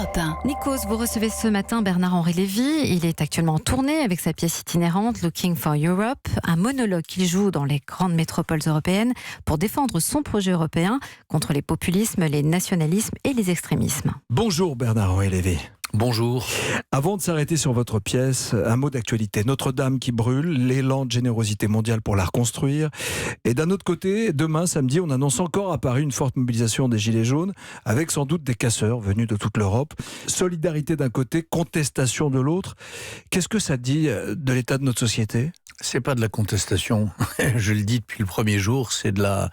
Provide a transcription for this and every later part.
Europe 1. Nikos, vous recevez ce matin Bernard-Henri Lévy. Il est actuellement en tournée avec sa pièce itinérante Looking for Europe, un monologue qu'il joue dans les grandes métropoles européennes pour défendre son projet européen contre les populismes, les nationalismes et les extrémismes. Bonjour Bernard-Henri Lévy. Bonjour. Avant de s'arrêter sur votre pièce, un mot d'actualité. Notre-Dame qui brûle, l'élan de générosité mondiale pour la reconstruire. Et d'un autre côté, demain, samedi, on annonce encore à Paris une forte mobilisation des Gilets jaunes, avec sans doute des casseurs venus de toute l'Europe. Solidarité d'un côté, contestation de l'autre. Qu'est-ce que ça dit de l'état de notre société ? C'est pas de la contestation. Je le dis depuis le premier jour, c'est de la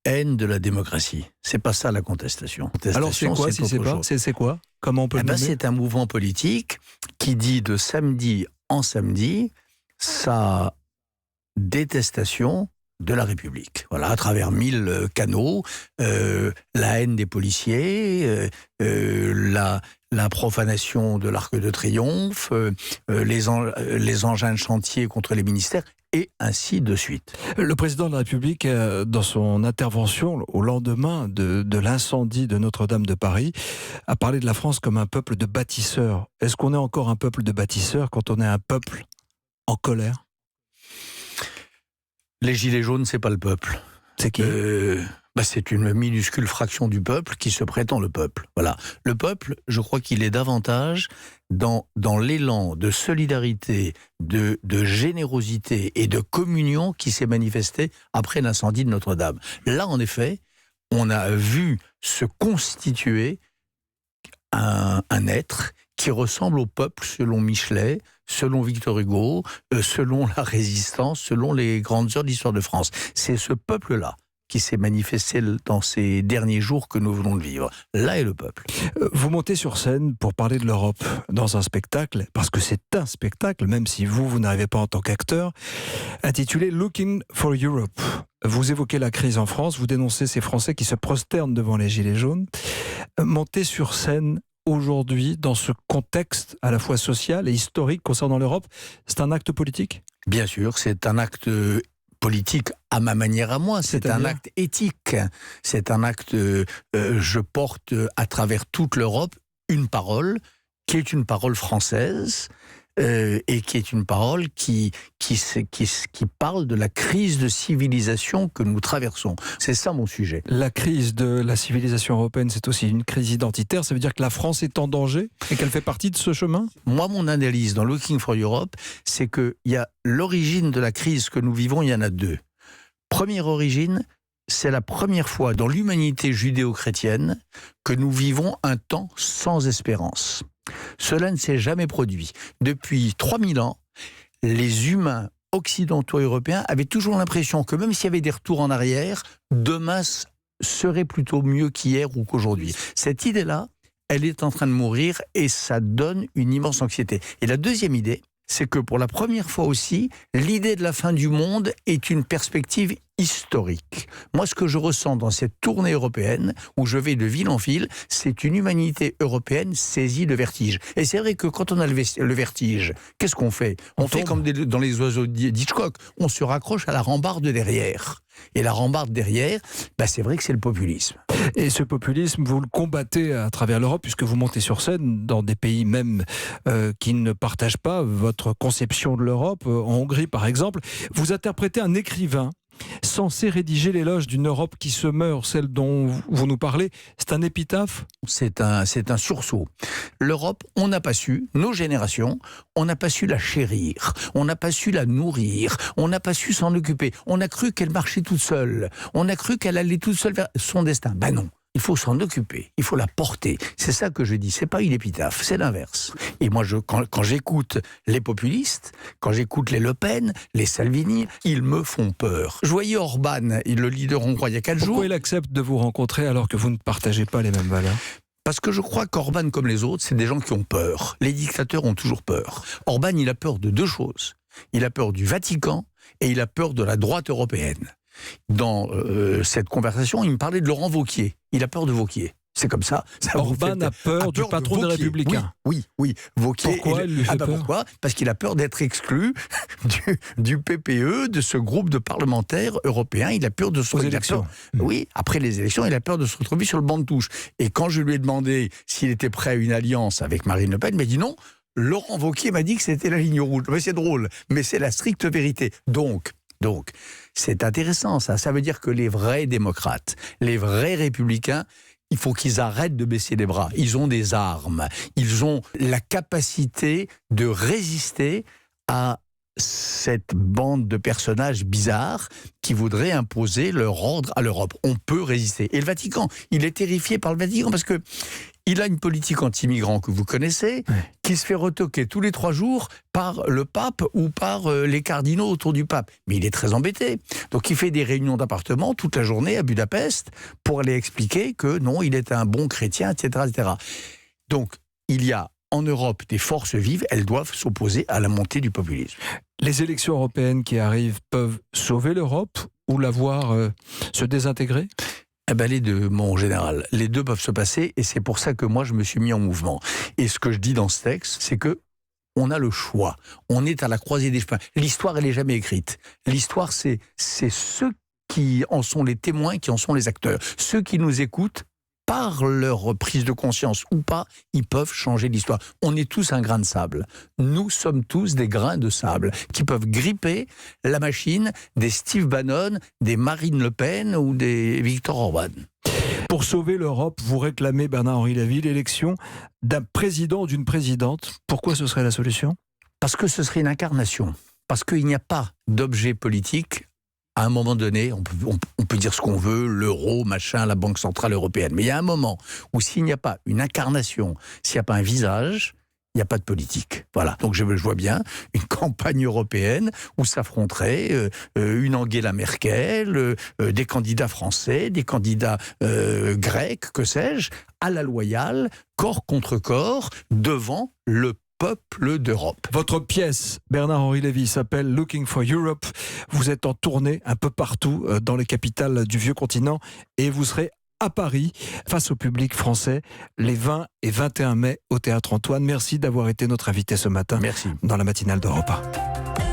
haine de la démocratie. C'est pas ça la contestation. Alors c'est quoi si c'est pas ? C'est quoi ? Comment on peut le nommer ? C'est un mouvement politique qui dit de samedi en samedi sa détestation de la République. Voilà, à travers 1000 canaux, la haine des policiers, la profanation de l'Arc de Triomphe, les engins de chantier contre les ministères, et ainsi de suite. Le président de la République, dans son intervention au lendemain de l'incendie de Notre-Dame de Paris, a parlé de la France comme un peuple de bâtisseurs. Est-ce qu'on est encore un peuple de bâtisseurs quand on est un peuple en colère ? Les Gilets jaunes, c'est pas le peuple. C'est qui ? C'est une minuscule fraction du peuple qui se prétend le peuple. Voilà. Le peuple, je crois qu'il est davantage dans l'élan de solidarité, de générosité et de communion qui s'est manifesté après l'incendie de Notre-Dame. Là, en effet, on a vu se constituer un être qui ressemble au peuple selon Michelet, selon Victor Hugo, selon la Résistance, selon les grandes heures de l'histoire de France. C'est ce peuple-là qui s'est manifesté dans ces derniers jours que nous venons de vivre. Là est le peuple. Vous montez sur scène pour parler de l'Europe dans un spectacle, parce que c'est un spectacle, même si vous n'arrivez pas en tant qu'acteur, intitulé « Looking for Europe ». Vous évoquez la crise en France, vous dénoncez ces Français qui se prosternent devant les Gilets jaunes. Montez sur scène aujourd'hui, dans ce contexte à la fois social et historique concernant l'Europe, c'est un acte politique ? Bien sûr, c'est un acte politique à ma manière à moi, c'est un acte éthique, c'est un acte, je porte à travers toute l'Europe une parole qui est une parole française et qui est une parole qui parle de la crise de civilisation que nous traversons. C'est ça mon sujet. La crise de la civilisation européenne, c'est aussi une crise identitaire, ça veut dire que la France est en danger et qu'elle fait partie de ce chemin ? Moi, mon analyse dans Looking for Europe, c'est qu'il y a l'origine de la crise que nous vivons, il y en a deux. Première origine, c'est la première fois dans l'humanité judéo-chrétienne que nous vivons un temps sans espérance. Cela ne s'est jamais produit. Depuis 3000 ans, les humains occidentaux européens avaient toujours l'impression que même s'il y avait des retours en arrière, demain serait plutôt mieux qu'hier ou qu'aujourd'hui. Cette idée-là, elle est en train de mourir et ça donne une immense anxiété. Et la deuxième idée, c'est que pour la première fois aussi, l'idée de la fin du monde est une perspective historique. Moi, ce que je ressens dans cette tournée européenne, où je vais de ville en ville, c'est une humanité européenne saisie de vertige. Et c'est vrai que quand on a le vertige, qu'est-ce qu'on fait ? On fait comme dans les oiseaux d'Hitchcock, on se raccroche à la rambarde derrière. Et la rambarde derrière, c'est vrai que c'est le populisme. Et ce populisme, vous le combattez à travers l'Europe, puisque vous montez sur scène dans des pays même qui ne partagent pas votre conception de l'Europe. En Hongrie, par exemple, vous interprétez un écrivain censé rédiger l'éloge d'une Europe qui se meurt, celle dont vous nous parlez. C'est un épitaphe ? C'est un sursaut. L'Europe, on n'a pas su, nos générations, on n'a pas su la chérir, on n'a pas su la nourrir, on n'a pas su s'en occuper. On a cru qu'elle marchait toute seule, on a cru qu'elle allait toute seule vers son destin. Non. Il faut s'en occuper, il faut la porter. C'est ça que je dis, c'est pas une épitaphe, c'est l'inverse. Et moi, quand j'écoute les populistes, quand j'écoute les Le Pen, les Salvini, ils me font peur. Je voyais Orban, le leader hongrois, il y a 4 jours. Pourquoi il accepte de vous rencontrer alors que vous ne partagez pas les mêmes valeurs ? Parce que je crois qu'Orban, comme les autres, c'est des gens qui ont peur. Les dictateurs ont toujours peur. Orban, il a peur de 2 choses. Il a peur du Vatican et il a peur de la droite européenne. Dans cette conversation, il me parlait de Laurent Wauquiez. Il a peur de Wauquiez. C'est comme ça. Orban a peur du patron des Républicains. Oui. Wauquiez, pourquoi il lui fait peur ? Pourquoi ? Parce qu'il a peur d'être exclu du PPE, de ce groupe de parlementaires européens. Il a peur de se aux élections. Oui, après les élections, il a peur de se retrouver sur le banc de touche. Et quand je lui ai demandé s'il était prêt à une alliance avec Marine Le Pen, il m'a dit non. Laurent Wauquiez m'a dit que c'était la ligne rouge. Mais c'est drôle, mais c'est la stricte vérité. Donc, c'est intéressant ça. Ça veut dire que les vrais démocrates, les vrais républicains, il faut qu'ils arrêtent de baisser les bras. Ils ont des armes. Ils ont la capacité de résister à cette bande de personnages bizarres qui voudraient imposer leur ordre à l'Europe. On peut résister. Et le Vatican, il est terrifié par le Vatican parce que il a une politique anti-migrants que vous connaissez, qui se fait retoquer tous les 3 jours par le pape ou par les cardinaux autour du pape. Mais il est très embêté. Donc il fait des réunions d'appartements toute la journée à Budapest pour aller expliquer que non, il est un bon chrétien, etc., etc. Donc il y a en Europe des forces vives, elles doivent s'opposer à la montée du populisme. Les élections européennes qui arrivent peuvent sauver l'Europe ou la voir se désintégrer ? Eh ben les deux, mon général. Les deux peuvent se passer et c'est pour ça que moi je me suis mis en mouvement. Et ce que je dis dans ce texte, c'est que on a le choix. On est à la croisée des chemins. L'histoire, elle n'est jamais écrite. L'histoire, c'est ceux qui en sont les témoins, qui en sont les acteurs. Ceux qui nous écoutent, par leur prise de conscience ou pas, ils peuvent changer l'histoire. On est tous un grain de sable. Nous sommes tous des grains de sable qui peuvent gripper la machine des Steve Bannon, des Marine Le Pen ou des Viktor Orban. Pour sauver l'Europe, vous réclamez, Bernard-Henri Lévy, l'élection d'un président ou d'une présidente. Pourquoi ce serait la solution ? Parce que ce serait une incarnation. Parce qu'il n'y a pas d'objet politique. À un moment donné, on peut dire ce qu'on veut, l'euro, machin, la Banque Centrale Européenne. Mais il y a un moment où s'il n'y a pas une incarnation, s'il n'y a pas un visage, il n'y a pas de politique. Voilà. Donc je vois bien une campagne européenne où s'affronteraient une Angela Merkel, des candidats français, des candidats grecs, que sais-je, à la loyale, corps contre corps, devant le peuple d'Europe. Votre pièce, Bernard-Henri Lévy, s'appelle Looking for Europe. Vous êtes en tournée un peu partout dans les capitales du vieux continent et vous serez à Paris face au public français les 20 et 21 mai au Théâtre Antoine. Merci d'avoir été notre invité ce matin. Merci. Dans la matinale d'Europe 1.